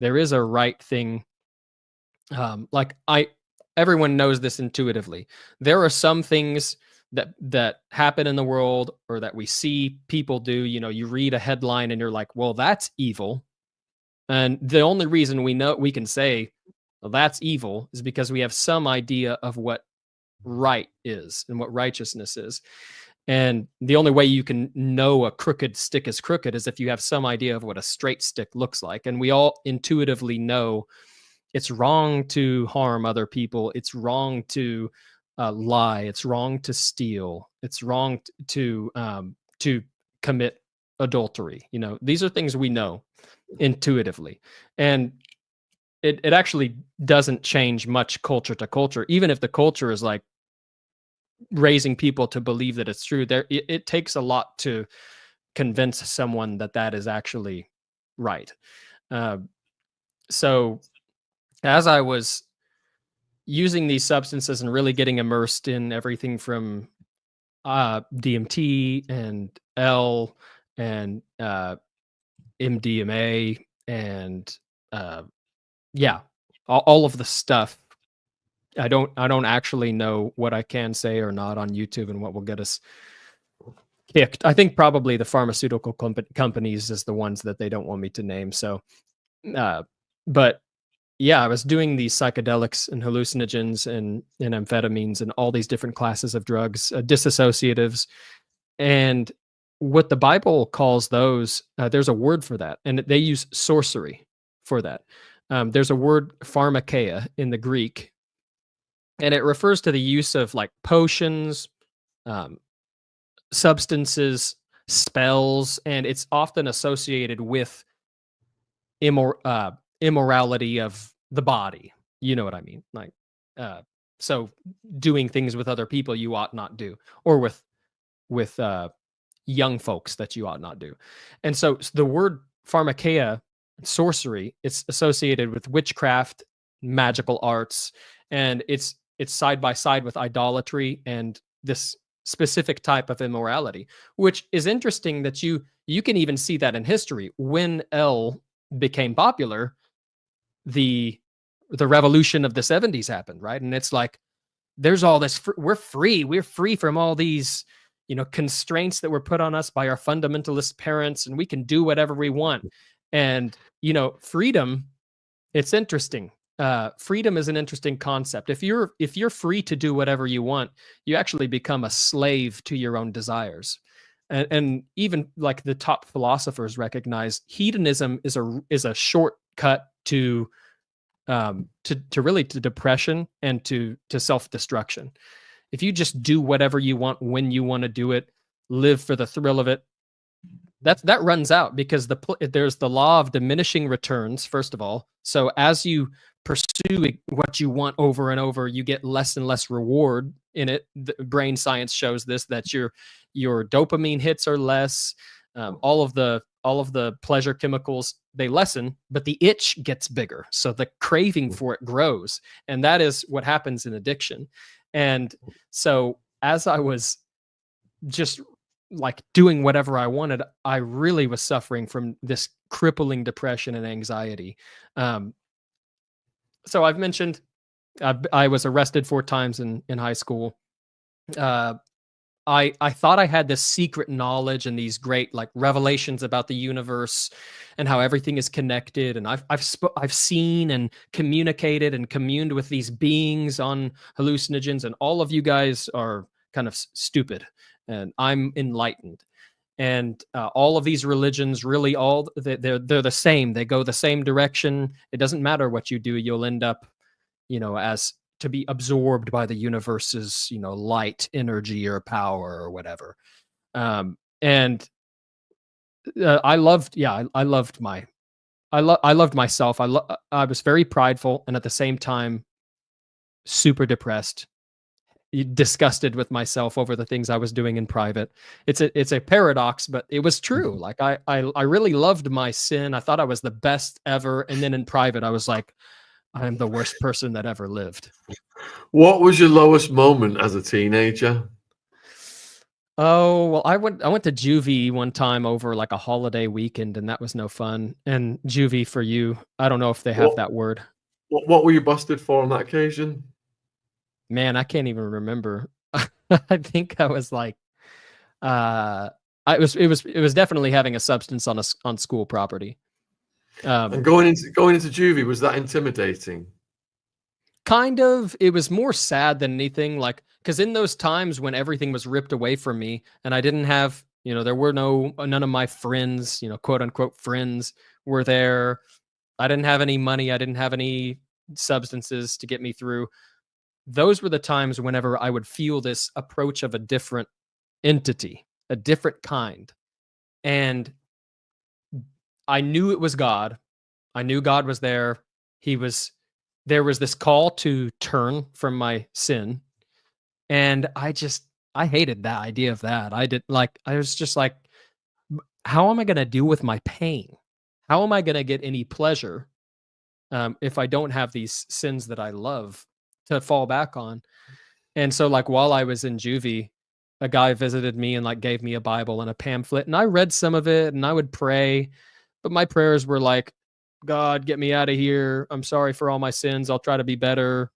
There is a right thing. Like everyone knows this intuitively. There are some things that happen in the world or that we see people do. You know, you read a headline and you're like, well, that's evil. And the only reason we can say, well, that's evil is because we have some idea of what right is and what righteousness is. And the only way you can know a crooked stick is crooked is if you have some idea of what a straight stick looks like. And we all intuitively know it's wrong to harm other people. It's wrong to lie. It's wrong to steal. It's wrong to commit adultery. You know, these are things we know intuitively, and it actually doesn't change much culture to culture. Even if the culture is like raising people to believe that it's true, it takes a lot to convince someone that that is actually right. So as I was using these substances and really getting immersed in everything from DMT and L and MDMA and yeah, all of the stuff. I don't actually know what I can say or not on YouTube and what will get us kicked. I think probably the pharmaceutical companies is the ones that they don't want me to name. So, but yeah, I was doing these psychedelics and hallucinogens and amphetamines and all these different classes of drugs, disassociatives, and what the Bible calls those. There's a word for that, and they use sorcery for that. There's a word pharmakeia in the Greek, and it refers to the use of like potions, substances, spells, and it's often associated with immorality of the body. You know what I mean? Like, so doing things with other people you ought not do, or with young folks that you ought not do. And so the word pharmakeia, sorcery, it's associated with witchcraft, magical arts, and it's side by side with idolatry and this specific type of immorality, which is interesting that you can even see that in history. When L became popular, the revolution of the 70s happened, right? And it's like there's all this we're free from all these, you know, constraints that were put on us by our fundamentalist parents, and we can do whatever we want. And you know, freedom, it's interesting. Freedom is an interesting concept. If you're free to do whatever you want, you actually become a slave to your own desires. And even like the top philosophers recognize hedonism is a shortcut to really to depression and to self-destruction. If you just do whatever you want when you want to do it, live for the thrill of it, that runs out, because there's the law of diminishing returns, first of all. So as you pursue what you want over and over, you get less and less reward in it. The brain science shows this, that your dopamine hits are less. All of the pleasure chemicals, they lessen, but the itch gets bigger. So the craving for it grows. And that is what happens in addiction. And so as I was just like doing whatever I wanted, I really was suffering from this crippling depression and anxiety. So I've mentioned I was arrested 4 times in high school. I thought I had this secret knowledge and these great like revelations about the universe and how everything is connected. And I've seen and communicated and communed with these beings on hallucinogens, and all of you guys are kind of stupid, and I'm enlightened. And all of these religions, really, they're the same. They go the same direction. It doesn't matter what you do; you'll end up, you know, as to be absorbed by the universe's, you know, light, energy, or power, or whatever. And I loved myself. I was very prideful, and at the same time, super depressed, disgusted with myself over the things I was doing in private. It's a paradox, but it was true. Like I really loved my sin. I thought I was the best ever, and then in private, I was like, I'm the worst person that ever lived. What was your lowest moment as a teenager? Oh, well, I went to juvie one time over, like, a holiday weekend, and that was no fun, and juvie for you, I don't know if they have What that word. what were you busted for on that occasion? Man, I can't even remember. I think I was, like, uh, it was definitely having a substance on school property. And Um, going into juvie, was that intimidating? Kind of, it was more sad than anything, like, because in those times when everything was ripped away from me and I didn't have, there were none of my friends, quote unquote friends were there. I didn't have any money. I didn't have any substances to get me through. Those were the times whenever I would feel this approach of a different entity, a different kind. And I knew it was God. I knew God was there. He was There was this call to turn from my sin. And I hated that idea of that. I was just like, how am I going to deal with my pain? How am I going to get any pleasure if I don't have these sins that I love to fall back on? And so, like, while I was in juvie, a guy visited me and, like, gave me a Bible and a pamphlet, and I read some of it and I would pray, but my prayers were like, God, get me out of here. I'm sorry for all my sins. I'll try to be better.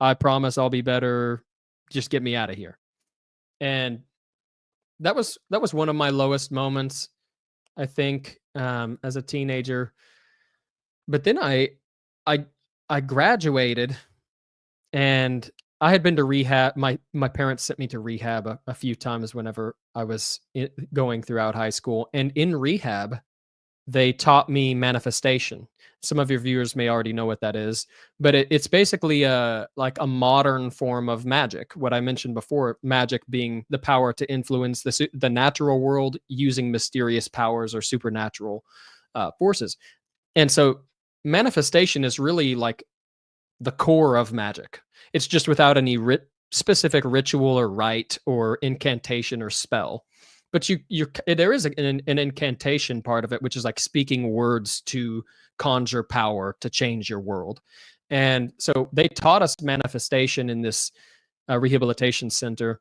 I promise I'll be better. Just get me out of here. And that was one of my lowest moments, I think, as a teenager. But then I I graduated, and I had been to rehab. My parents sent me to rehab a few times whenever I was going throughout high school. And in rehab, they taught me manifestation. Some of your viewers may already know what that is, but it's basically like a modern form of magic. What I mentioned before, magic being the power to influence the natural world using mysterious powers or supernatural forces. And so manifestation is really like the core of magic. It's just without any specific ritual or rite or incantation or spell. But there is an incantation part of it, which is like speaking words to conjure power to change your world. And so they taught us manifestation in this rehabilitation center,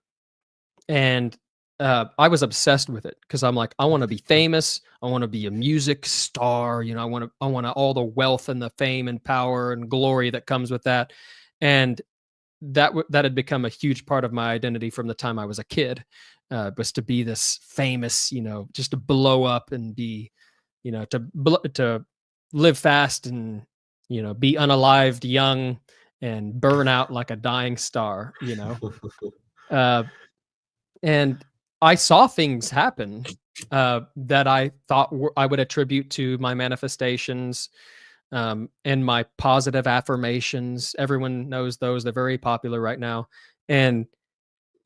and I was obsessed with it because I'm like, I want to be famous. I want to be a music star. I want all the wealth and the fame and power and glory that comes with that. And that had become a huge part of my identity from the time I was a kid. Was to be this famous, just to blow up and be, to live fast and be unalived young and burn out like a dying star. Uh, and I saw things happen that I thought I would attribute to my manifestations, and my positive affirmations. Everyone knows those; they're very popular right now. And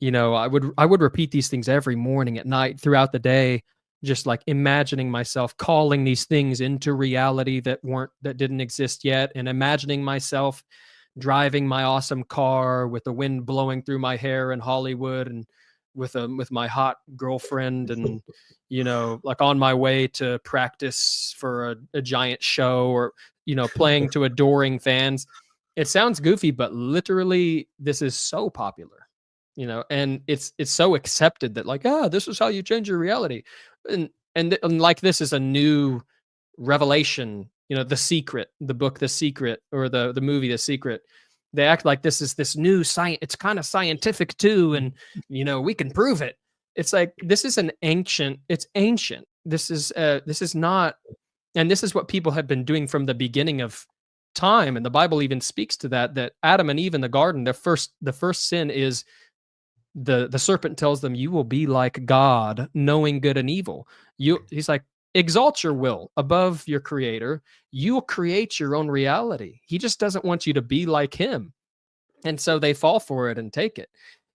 I would repeat these things every morning, at night, throughout the day, just like imagining myself calling these things into reality that didn't exist yet, and imagining myself driving my awesome car with the wind blowing through my hair in Hollywood, and with my hot girlfriend, and like on my way to practice for a giant show, or playing to adoring fans. It sounds goofy, but literally this is so popular, and it's so accepted that, like, this is how you change your reality. And like, this is a new revelation. The Secret, the book The Secret, or the movie The Secret. They act like this is this new science. It's kind of scientific too, and we can prove it. It's like, this is an ancient. It's ancient. This is not, and this is what people have been doing from the beginning of time. And the Bible even speaks to that Adam and Eve in the garden, the first sin is, the serpent tells them, you will be like God, knowing good and evil. He's like, exalt your will above your creator. You'll create your own reality. He just doesn't want you to be like him. And so they fall for it and take it.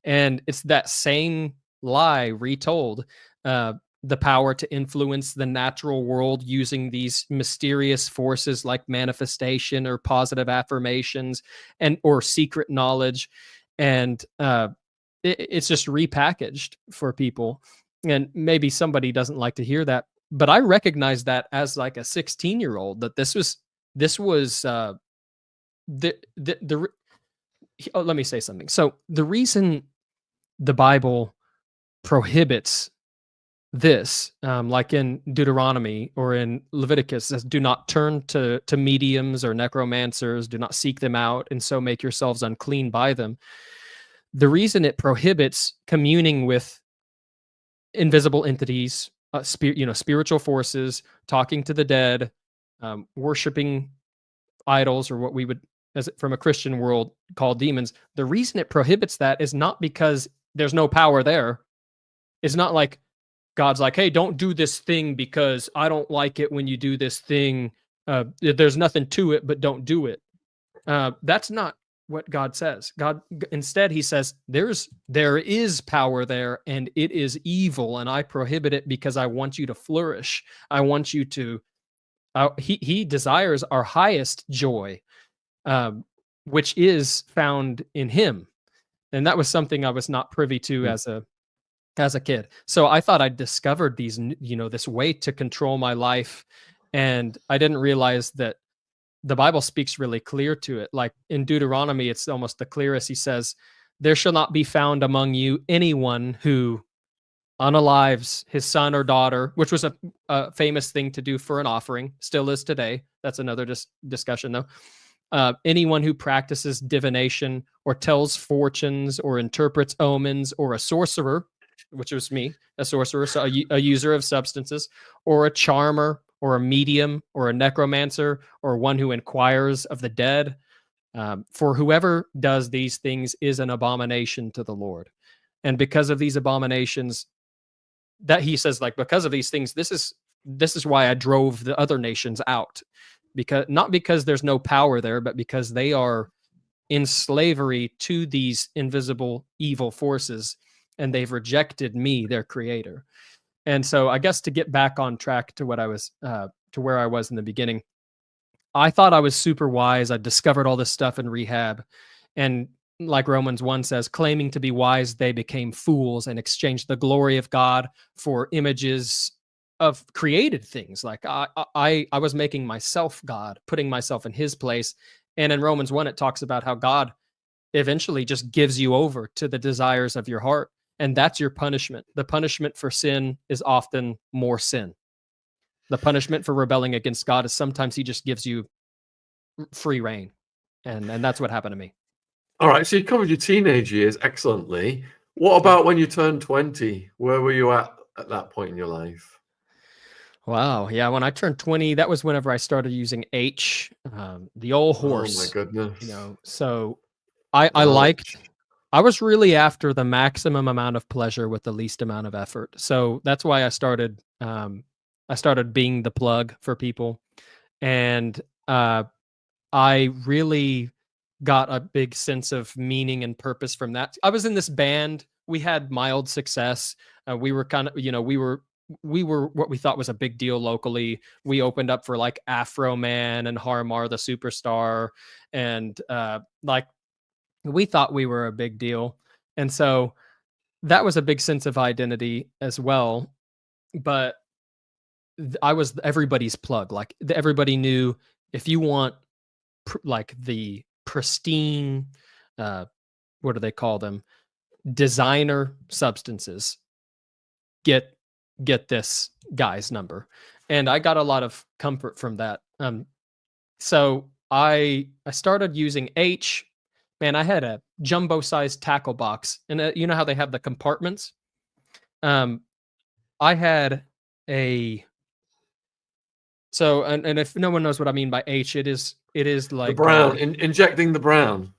And it's that same lie retold. The power to influence the natural world using these mysterious forces like manifestation or positive affirmations, or secret knowledge. And it's just repackaged for people. And maybe somebody doesn't like to hear that, but I recognize that as like a 16-year-old, that this was the oh, let me say something. So the reason the Bible prohibits this, like in Deuteronomy or in Leviticus, says, "Do not turn to mediums or necromancers. Do not seek them out, and so make yourselves unclean by them." The reason it prohibits communing with invisible entities, spiritual forces, talking to the dead, worshiping idols, or what we would, as from a Christian world, call demons. The reason it prohibits that is not because there's no power there. It's not like God's like, "Hey, don't do this thing because I don't like it when you do this thing. There's nothing to it, but don't do it." That's not what God says. Instead, he says, there is power there, and it is evil, and I prohibit it because I want you to flourish. I want you to. He desires our highest joy, which is found in him, and that was something I was not privy to as a kid. So I thought I'd discovered this way to control my life, and I didn't realize that the Bible speaks really clear to it. Like in Deuteronomy, it's almost the clearest. He says, "There shall not be found among you anyone who unalives his son or daughter," which was a famous thing to do for an offering, still is today. That's another discussion, though. Anyone who practices divination or tells fortunes or interprets omens, or a sorcerer, which was me, a sorcerer, so a user of substances, or a charmer, or a medium, or a necromancer, or one who inquires of the dead. For whoever does these things is an abomination to the Lord. And because of these abominations, that he says, like, because of these things, this is why I drove the other nations out. Not because there's no power there, but because they are in slavery to these invisible evil forces, and they've rejected me, their creator. And so I guess to get back on track to what I was to where I was in the beginning, I thought I was super wise. I discovered all this stuff in rehab, and like Romans 1 says, claiming to be wise, they became fools and exchanged the glory of God for images of created things. Like I was making myself God, putting myself in his place. And in Romans 1, it talks about how God eventually just gives you over to the desires of your heart. And that's your punishment. The punishment for sin is often more sin. The punishment for rebelling against God is sometimes he just gives you free reign. And that's what happened to me. All right, so you covered your teenage years excellently. What about when you turned 20? Where were you at that point in your life? Wow. Yeah. When I turned 20, that was whenever I started using H, the old horse. Oh my goodness. So I was really after the maximum amount of pleasure with the least amount of effort. So that's why I started being the plug for people. And I really got a big sense of meaning and purpose from that. I was in this band. We had mild success. We were kind of, we were what we thought was a big deal locally. We opened up for like Afro Man and Harmar the Superstar, and like we thought we were a big deal. And so that was a big sense of identity as well. But I was everybody's plug. Like everybody knew, if you want like the pristine, what do they call them? Designer substances, get this guy's number. And I got a lot of comfort from that. So I started using H. Man, I had a jumbo sized tackle box, and you know how they have the compartments. I had a. So and if no one knows what I mean by H, it is like the brown, injecting the brown.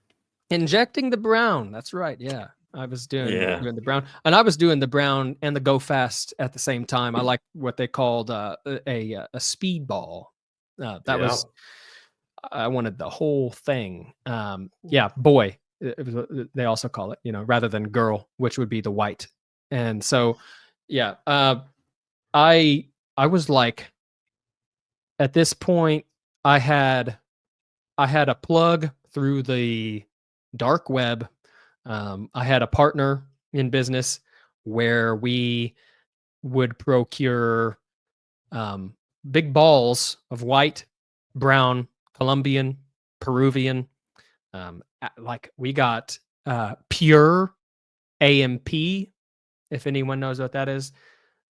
Injecting the brown. That's right. Yeah. I was doing the brown, and I was doing the brown and the go fast at the same time. I like what they called a speedball. Was, I wanted the whole thing. Boy, they also call it, rather than girl, which would be the white. And so, I was like, at this point, I had a plug through the dark web. I had a partner in business where we would procure big balls of white, brown, Colombian, Peruvian. Like we got pure AMP if anyone knows what that is.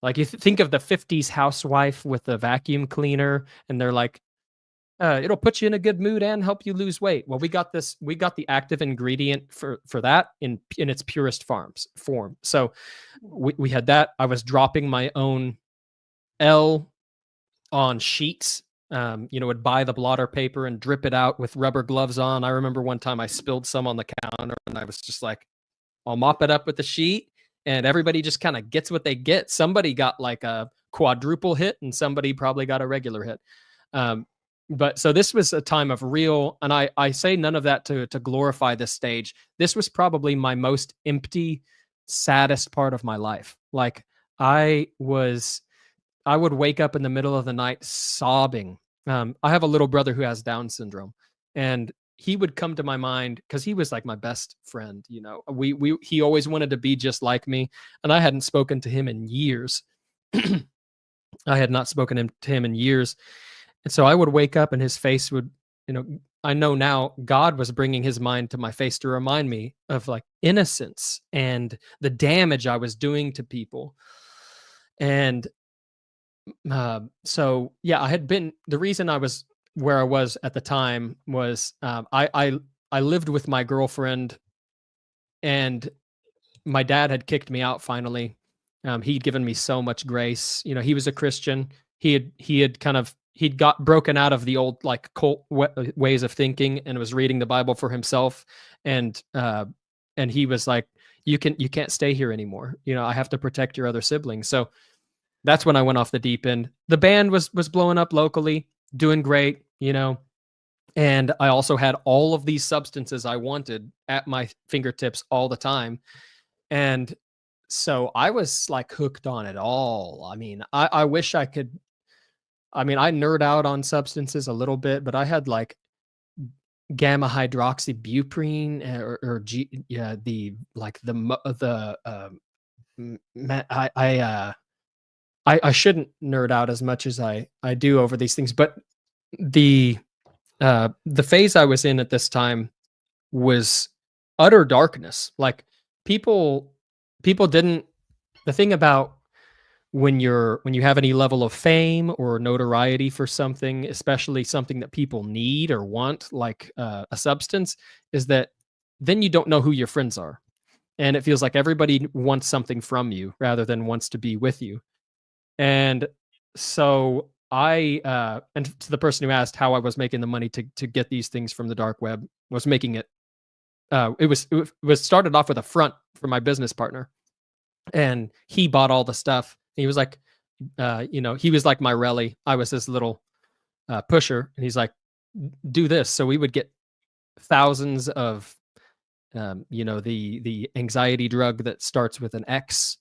Like, you think of the 50s housewife with the vacuum cleaner, and they're like, it'll put you in a good mood and help you lose weight. Well, we got the active ingredient for that in its purest form. So we had that. I was dropping my own L on sheets. Would buy the blotter paper and drip it out with rubber gloves on. I remember one time I spilled some on the counter, and I was just like, I'll mop it up with the sheet, and everybody just kind of gets what they get. Somebody got like a quadruple hit, and somebody probably got a regular hit. But so this was a time of real, and I say none of that to glorify this stage. This was probably my most empty, saddest part of my life. Like, I would wake up in the middle of the night sobbing. I have a little brother who has Down syndrome, and he would come to my mind because he was like my best friend. He always wanted to be just like me, and I hadn't spoken to him in years. I had not spoken to him in years. And so I would wake up and his face would, I know now God was bringing his mind to my face to remind me of like innocence and the damage I was doing to people. And so, yeah, the reason I was where I was at the time was I lived with my girlfriend, and my dad had kicked me out finally. He'd given me so much grace. He was a Christian. He'd got broken out of the old like cult ways of thinking and was reading the Bible for himself. And he was like, you can't stay here anymore. I have to protect your other siblings. So that's when I went off the deep end. The band was blowing up locally, doing great, and I also had all of these substances I wanted at my fingertips all the time. And so I was like hooked on it all. I mean, I wish I could. I mean, I nerd out on substances a little bit, but I had like gamma hydroxybuprine I shouldn't nerd out as much as I do over these things, but the phase I was in at this time was utter darkness. Like, people didn't. The thing about when you have any level of fame or notoriety for something, especially something that people need or want, like a substance, is that then you don't know who your friends are, and it feels like everybody wants something from you rather than wants to be with you. And so and to the person who asked how I was making the money to get these things from the dark web, I was making it. It was started off with a front for my business partner, and he bought all the stuff. He was like, he was like my rally. I was his little pusher, and he's like, do this. So we would get thousands of, the anxiety drug that starts with an X.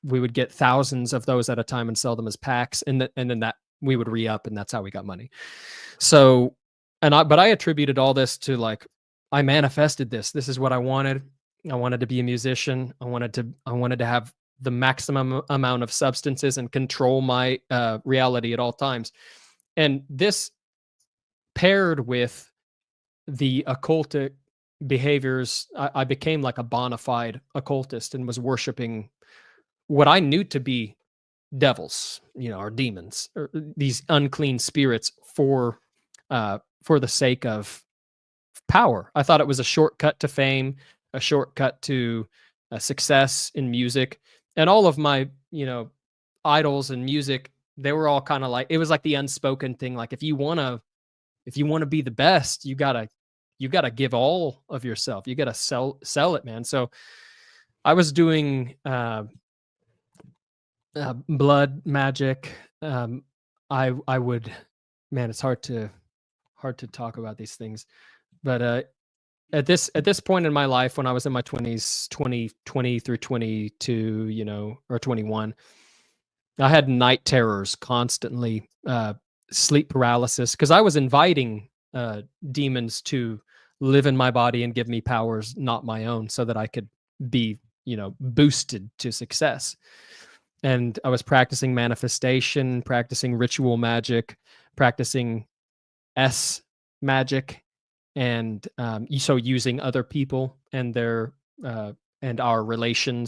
We would get thousands of those at a time and sell them as packs, and then that we would re-up, and that's how we got money. So, but I attributed all this to like, I manifested this. This is what I wanted. I wanted to be a musician. I wanted to have the maximum amount of substances and control my reality at all times. And this paired with the occultic behaviors, I became like a bona fide occultist and was worshiping what I knew to be devils, or demons, or these unclean spirits for the sake of power. I thought it was a shortcut to fame, a shortcut to success in music. And all of my, idols in music, they were all kind of like, it was like the unspoken thing. Like, if you want to be the best, you gotta give all of yourself. You gotta sell it, man. So I was doing blood magic. I would, man, it's hard to talk about these things, but at this point in my life, when I was in my 20s, 20 through 22, or 21, I had night terrors constantly, sleep paralysis, because I was inviting demons to live in my body and give me powers not my own, so that I could be, boosted to success. And I was practicing manifestation, practicing ritual magic, practicing S magic, and so using other people and their and our relations